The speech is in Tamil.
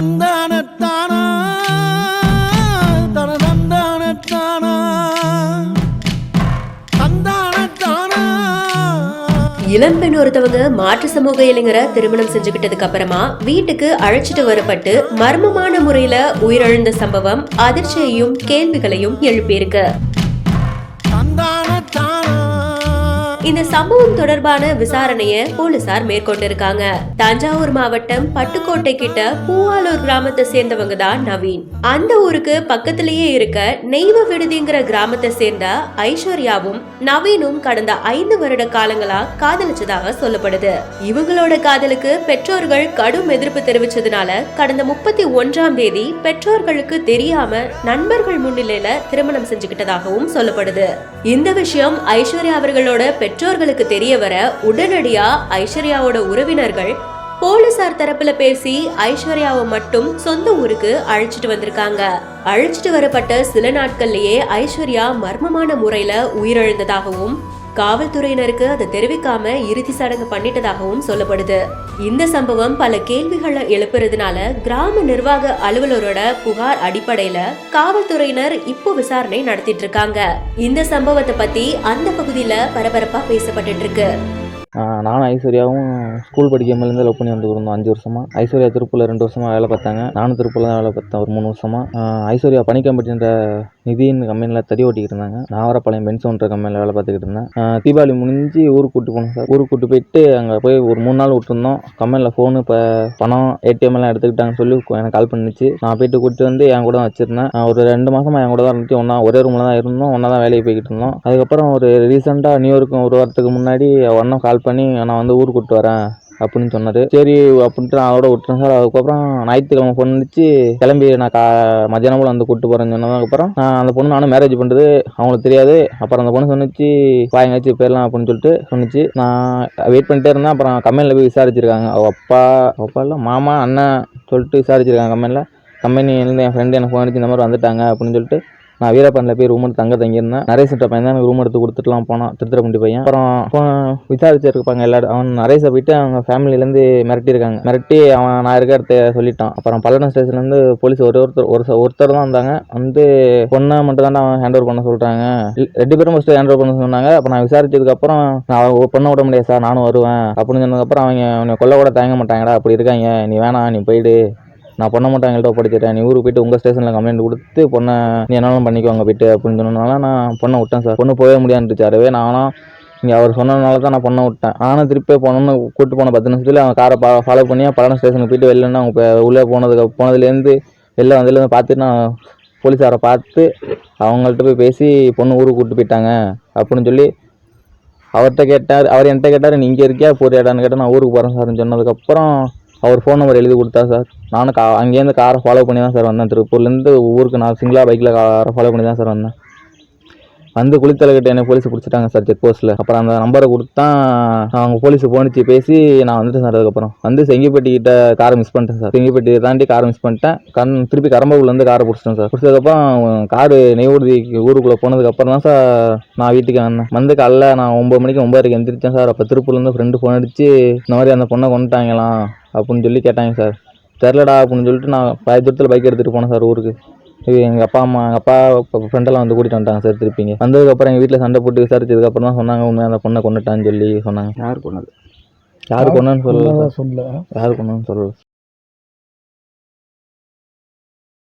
தந்தானத்தானா தனதந்தானத்தானா தந்தானத்தானா. இளம்பெண் ஒருத்தவங்க மாற்று சமூக இளைஞரை திருமணம் செஞ்சுக்கிட்டதுக்கு அப்புறமா வீட்டுக்கு அழைச்சிட்டு வரப்பட்டு மர்மமான முறையில உயிரிழந்த சம்பவம் அதிர்ச்சியையும் கேள்விகளையும் எழுப்பியிருக்கு. இந்த சம்பவம் தொடர்பான விசாரணையை போலீசார் மேற்கொண்டிருக்காங்க. தஞ்சாவூர் மாவட்டம் பட்டுக்கோட்டை கிட்ட பூவாலூர் கிராமத்தை சேர்ந்தவங்க தான் நவீன். அந்த ஊருக்கு பக்கத்திலேயே இருக்க நெய்வ விடுதிங்கிற கிராமத்தை சேர்ந்த ஐஸ்வர்யாவும் நவீனும் கடந்த 5 வருட காலங்களா காதலிச்சதாக சொல்லப்படுது. இவங்களோட காதலுக்கு பெற்றோர்கள் கடும் எதிர்ப்பு தெரிவிச்சதுனால கடந்த 31ஆம் தேதி பெற்றோர்களுக்கு தெரியாம நண்பர்கள் முன்னிலையில திருமணம் செஞ்சுக்கிட்டதாகவும் சொல்லப்படுது. இந்த விஷயம் ஐஸ்வர்யா அவர்களோட பெற்றோர்களுக்கு தெரிய வர உடனடியா ஐஸ்வர்யாவோட உறவினர்கள் போலீசார் தரப்புல பேசி ஐஸ்வர்யாவை மட்டும் சொந்த ஊருக்கு அழைச்சிட்டு வந்திருக்காங்க. அழைச்சிட்டு வரப்பட்ட சில நாட்கள்லயே ஐஸ்வர்யா மர்மமான முறையில உயிரிழந்ததாகவும் காவல்துறையினருக்கு அதை தெரிவிக்காம இறுதி சடங்கு பண்ணிட்டதாகவும் சொல்லப்படுது. இந்த சம்பவம் பல கேள்விகளை எழுப்புறதுனால கிராம நிர்வாக அலுவலரோட புகார் அடிப்படையில காவல்துறையினர் இப்போ விசாரணை நடத்திட்டு இருக்காங்க. இந்த சம்பவத்தை பத்தி அந்த பகுதியில பரபரப்பா பேசப்பட்டு இருக்கு. நானும் ஐஸ்வர்யாவும் ஸ்கூல் படிக்கும்போது லவ் பண்ணி வந்துருந்தோம் 5 வருஷமா. ஐஸ்வர்யா திருப்பூரில் 2 வருஷமா வேலை பார்த்தாங்க. நானும் திருப்பூரில் தான் வேலை பார்த்தேன் ஒரு 3 வருஷமா. ஐஸ்வர்யா பணிக்கம்பட்டின்ற நிதின்னு கம்பெனியில் தறி ஓட்டிக்கிட்டு இருந்தாங்க. நாவரப்பாளையம் பென்சோன்ற கம்பெனியில் வேலை பார்த்துக்கிட்டு இருந்தேன். தீபாவளி முடிஞ்சு ஊருக்கு கூட்டு போனோம் சார். ஊருக்கு கூட்டு போயிட்டு அங்கே போய் ஒரு 3 நாள் விட்டுருந்தோம். கம்பெனியில் ஃபோனு இப்போ பணம் ATM எல்லாம் எடுத்துக்கிட்டாங்கன்னு சொல்லி எனக்கு கால் பண்ணிச்சு. நான் போயிட்டு கூப்பிட்டு வந்து என் கூட தான் வச்சிருந்தேன். ஒரு 2 மாசமா என் கூட தான் இருந்துச்சு. ஒரே ரூமில் தான் இருந்தோம். ஒன்றா தான் வேலைக்கு போய்கிட்டு இருந்தோம். அதுக்கப்புறம் ஒரு ரீசெண்டாக நியூயார்க்கு ஒரு வாரத்துக்கு முன்னாடி ஒன்றும் கால் பண்ணி நான் வந்து ஊருக்கு கூப்பிட்டு வரேன் அப்படின்னு சொன்னார். சரி அப்படின்ட்டு நான் அதோட விட்டுறேன் சார். அதுக்கப்புறம் ஞாயிற்றுக்கிழமை ஃபோன் பண்ணிச்சு கிளம்பி நான் மத்தியானம் போல் வந்து கூப்பிட்டு போகிறேன்னு சொன்னதுக்கப்புறம் அந்த பொண்ணு நானும் மேரேஜ் பண்ணுறது அவங்களுக்கு தெரியாது. அப்புறம் அந்த பொண்ணு சொன்னிச்சு வா எங்கேயாச்சும் போயிடலாம் அப்படின்னு சொல்லிட்டு சொன்னிச்சு. நான் வெயிட் பண்ணிட்டே இருந்தேன். அப்புறம் கம்பெனியில் போய் விசாரிச்சிருக்காங்க. அவள் அப்பா இல்லை மாமா அண்ணன் சொல்லிட்டு விசாரிச்சிருக்காங்க கம்பெனியில். கம்பெனிலேருந்து என் ஃப்ரெண்டு எனக்கு ஃபோன் அடிச்சு இந்த மாதிரி வந்துட்டாங்க அப்படின்னு சொல்லிட்டு நான் வீரப்பனில் போய் ரூம் எடுத்து தங்கியிருந்தேன். நரேச பையன் தான் எனக்கு ரூம் எடுத்து கொடுத்துட்டுலாம் போனான், திருத்திரப்பண்டி பையன். அப்புறம் விசாரிச்சிருப்பாங்க எல்லாரும். அவன் நரேசை போயிட்டு அவங்க ஃபேமிலியிலேருந்து மிரட்டியிருக்காங்க. மிரட்டி அவன் நான் இருக்க இடத்த சொல்லிட்டான். அப்புறம் பல்லடம் ஸ்டேஷன்லேருந்து போலீஸ் ஒருத்தர் தான் வந்தாங்க. வந்து பொண்ணை மட்டும் தான் அவன் ஹேண்ட் ஓவர் பண்ண சொல்கிறாங்க. 2 பேரும் ஃபஸ்ட்டு ஹேண்ட் ஓவர் பண்ண சொன்னாங்க. அப்புறம் நான் விசாரிச்சதுக்கப்புறம் நான் பொண்ணை விட முடியாது சார், நானும் வருவேன் அப்படின்னு சொன்னதுக்கப்புறம் அவனை கொல்ல கூட தயங்க மாட்டாங்கடா, அப்படி இருக்காங்க, நீ வேணாம் நீ போயிடு, நான் பொண்ணை மட்டும் எங்கள்கிட்ட படிச்சிட்டேன், நீ ஊருக்கு போயிட்டு உங்கள் ஸ்டேஷனில் கம்ப்ளைண்ட் கொடுத்து பொண்ணை நீ என்னாலும் பண்ணிக்குவாங்க போயிட்டு அப்படின்னு சொன்னதுனால நான் பொண்ணை விட்டேன் சார். பொண்ணு போகவே முடியாதுச்சு. அறவே நானும் இங்கே அவர் சொன்னதுனால தான் நான் பொண்ணை விட்டேன். நானும் திருப்பி பொண்ணு கூப்பிட்டு போன 10 நிமிஷத்துல அவன் காரை ஃபாலோ பண்ணி பல்லடம் ஸ்டேஷனுக்கு போயிட்டு வெளிலன்னா அவங்க உள்ளே போனதுலேருந்து வெளில வந்ததுலேருந்து பார்த்துட்டு நான் போலீஸாரை பார்த்து அவங்கள்ட்ட போய் பேசி பொண்ணு ஊருக்கு கூப்பிட்டு போயிட்டாங்க அப்படின்னு சொல்லி அவர்கிட்ட கேட்டார். அவர் என்கிட்ட கேட்டார், நீ இங்கே இருக்கியா போறியாடான்னு கேட்டால் நான் ஊருக்கு போகிறேன் சார்ன்னு சொன்னதுக்கப்புறம் அவர் ஃபோன் நம்பர் எழுதி கொடுத்தா சார். நானும் அங்கேருந்து காரை ஃபாலோ பண்ணி தான் சார் வந்தேன். திருப்பூர்லேருந்து ஊருக்கு நான் சிங்கிளாக பைக்கில் காரை ஃபாலோ பண்ணி தான் சார் வந்தேன். வந்து குளித்தலைக்கிட்ட என்னை போலீஸ் பிடிச்சிட்டாங்க சார் செக் போஸ்ட்டில். அப்புறம் அந்த நம்பரை கொடுத்தா அவங்க போலீஸு போனிச்சு பேசி நான் வந்துட்டேன் சார். அதுக்கப்புறம் வந்து செங்கிப்பட்டிக்கிட்ட காரை மிஸ் பண்ணிட்டேன் சார். செங்கிப்பட்டி தாண்டி காரை மிஸ் பண்ணிட்டேன். திருப்பி கரம்பூர்லேருந்து காரை பிடிச்சிட்டேன் சார். பிடிச்சதுக்கப்புறம் காரு நெய்வேலிக்கு ஊருக்குள்ளே போனதுக்கப்புறம் தான் சார் நான் வீட்டுக்கு வந்தேன். வந்து காலைல நான் 9 மணிக்கு 9:30 எந்திரிச்சேன் சார். அப்போ திருப்பூர்லேருந்து ஃப்ரெண்டு ஃபோன் அடிச்சு இந்த மாதிரி அந்த பொண்ணை கொண்டுட்டாங்களாம் அப்படின்னு சொல்லி கேட்டாங்க சார். தெரிலடா அப்படின்னு சொல்லிட்டு நான் பாதி தூரத்தில் பைக் எடுத்துகிட்டு போனேன் சார் ஊருக்கு. எங்கள் அப்பா ஃப்ரெண்டெல்லாம் வந்து கூட்டிகிட்டு வந்துட்டாங்க சார். திருப்பிங்க வந்ததுக்கப்புறம் எங்கள் வீட்டில் சண்டை போட்டு விசாரிச்சதுக்கப்புறம் தான் சொன்னாங்க உண்மையாக அந்த பொண்ணை கொண்டுட்டான்னு சொல்லி சொன்னாங்க. யார் கொண்டான்னு சொல்லல. யார் கொண்டான்னு சொல்லல.